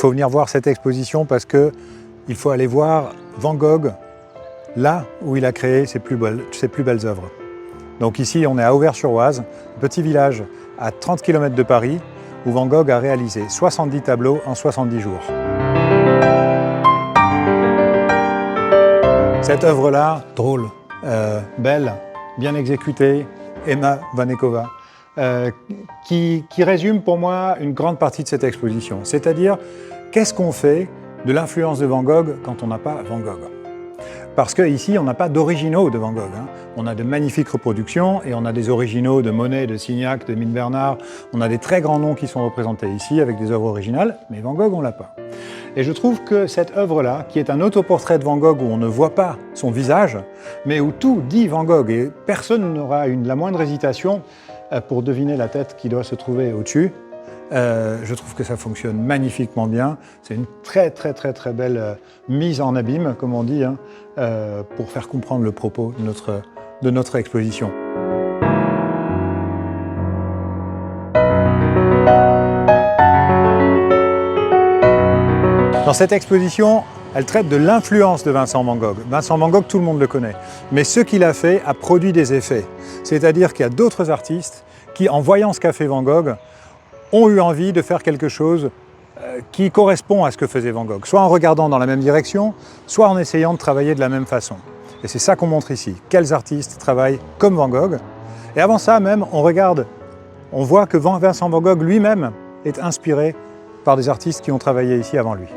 faut venir voir cette exposition parce qu'il faut aller voir Van Gogh là où il a créé ses plus belles œuvres. Donc ici, on est à Auvers-sur-Oise, un petit village à 30 km de Paris, où Van Gogh a réalisé 70 tableaux en 70 jours. Cette œuvre-là, drôle, belle, bien exécutée, Emma Vanekova, qui résume pour moi une grande partie de cette exposition. C'est-à-dire, qu'est-ce qu'on fait de l'influence de Van Gogh quand on n'a pas Van Gogh? Parce qu'ici, on n'a pas d'originaux de Van Gogh. On a de magnifiques reproductions et on a des originaux de Monet, de Signac, de Mine Bernard. On a des très grands noms qui sont représentés ici avec des œuvres originales, mais Van Gogh, on ne l'a pas. Et je trouve que cette œuvre-là, qui est un autoportrait de Van Gogh où on ne voit pas son visage, mais où tout dit Van Gogh et personne n'aura la moindre hésitation pour deviner la tête qui doit se trouver au-dessus, je trouve que ça fonctionne magnifiquement bien. C'est une très belle mise en abîme, comme on dit, pour faire comprendre le propos de notre exposition. Dans cette exposition, elle traite de l'influence de Vincent Van Gogh. Vincent Van Gogh, tout le monde le connaît. Mais ce qu'il a fait a produit des effets. C'est-à-dire qu'il y a d'autres artistes qui, en voyant ce qu'a fait Van Gogh, ont eu envie de faire quelque chose qui correspond à ce que faisait Van Gogh, soit en regardant dans la même direction, soit en essayant de travailler de la même façon. Et c'est ça qu'on montre ici. Quels artistes travaillent comme Van Gogh. Et avant ça même, on voit que Vincent Van Gogh lui-même est inspiré par des artistes qui ont travaillé ici avant lui.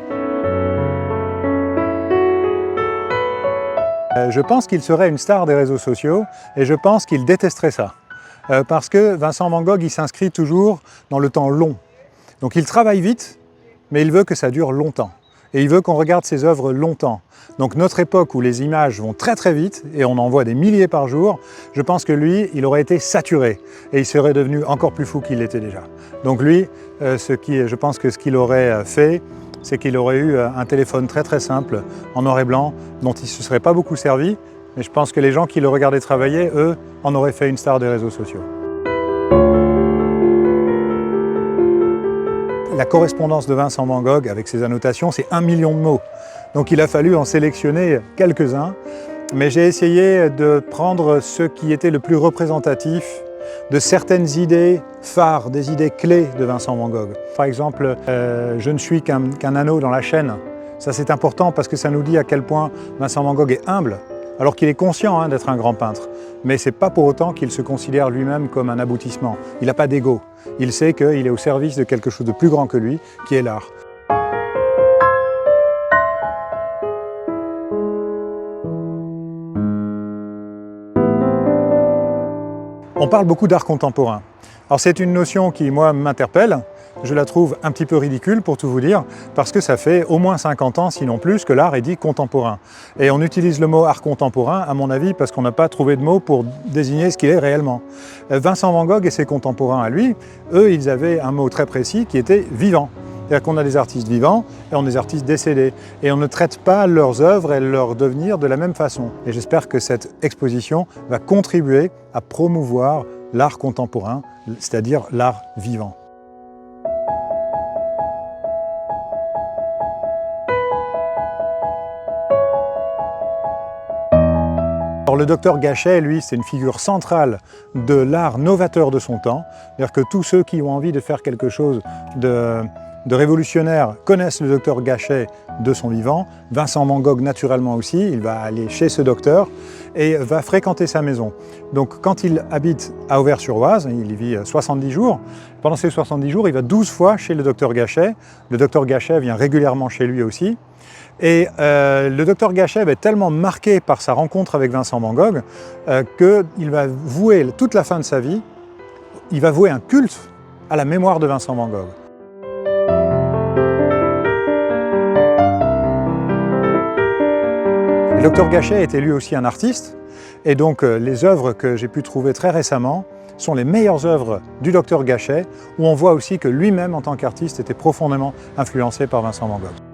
Je pense qu'il serait une star des réseaux sociaux et je pense qu'il détesterait ça. Parce que Vincent Van Gogh, il s'inscrit toujours dans le temps long. Donc il travaille vite, mais il veut que ça dure longtemps. Et il veut qu'on regarde ses œuvres longtemps. Donc notre époque où les images vont très vite, et on en voit des milliers par jour, je pense que lui, il aurait été saturé. Et il serait devenu encore plus fou qu'il l'était déjà. Donc lui, je pense que ce qu'il aurait fait, c'est qu'il aurait eu un téléphone très simple, en noir et blanc, dont il ne se serait pas beaucoup servi. Mais je pense que les gens qui le regardaient travailler, eux, en auraient fait une star des réseaux sociaux. La correspondance de Vincent Van Gogh avec ses annotations, c'est 1 million de mots. Donc il a fallu en sélectionner quelques-uns, mais j'ai essayé de prendre ce qui était le plus représentatif de certaines idées phares, des idées clés de Vincent Van Gogh. Par exemple, je ne suis qu'un anneau dans la chaîne. Ça c'est important parce que ça nous dit à quel point Vincent Van Gogh est humble, alors qu'il est conscient d'être un grand peintre. Mais ce n'est pas pour autant qu'il se considère lui-même comme un aboutissement. Il n'a pas d'ego. Il sait qu'il est au service de quelque chose de plus grand que lui, qui est l'art. On parle beaucoup d'art contemporain. Alors c'est une notion qui, moi, m'interpelle. Je la trouve un petit peu ridicule, pour tout vous dire, parce que ça fait au moins 50 ans, sinon plus, que l'art est dit contemporain. Et on utilise le mot art contemporain, à mon avis, parce qu'on n'a pas trouvé de mot pour désigner ce qu'il est réellement. Vincent Van Gogh et ses contemporains à lui, eux, ils avaient un mot très précis qui était vivant. C'est-à-dire qu'on a des artistes vivants et on a des artistes décédés. Et on ne traite pas leurs œuvres et leur devenir de la même façon. Et j'espère que cette exposition va contribuer à promouvoir l'art contemporain, c'est-à-dire l'art vivant. Alors, le docteur Gachet, lui, c'est une figure centrale de l'art novateur de son temps. C'est-à-dire que tous ceux qui ont envie de faire quelque chose de révolutionnaire connaissent le docteur Gachet de son vivant. Vincent Van Gogh, naturellement aussi, il va aller chez ce docteur et va fréquenter sa maison. Donc quand il habite à Auvers-sur-Oise, il y vit 70 jours, pendant ces 70 jours, il va 12 fois chez le docteur Gachet. Le docteur Gachet vient régulièrement chez lui aussi. Et le docteur Gachet va être tellement marqué par sa rencontre avec Vincent Van Gogh qu'il va vouer toute la fin de sa vie, il va vouer un culte à la mémoire de Vincent Van Gogh. Le docteur Gachet était lui aussi un artiste, et donc les œuvres que j'ai pu trouver très récemment sont les meilleures œuvres du docteur Gachet, où on voit aussi que lui-même, en tant qu'artiste, était profondément influencé par Vincent Van Gogh.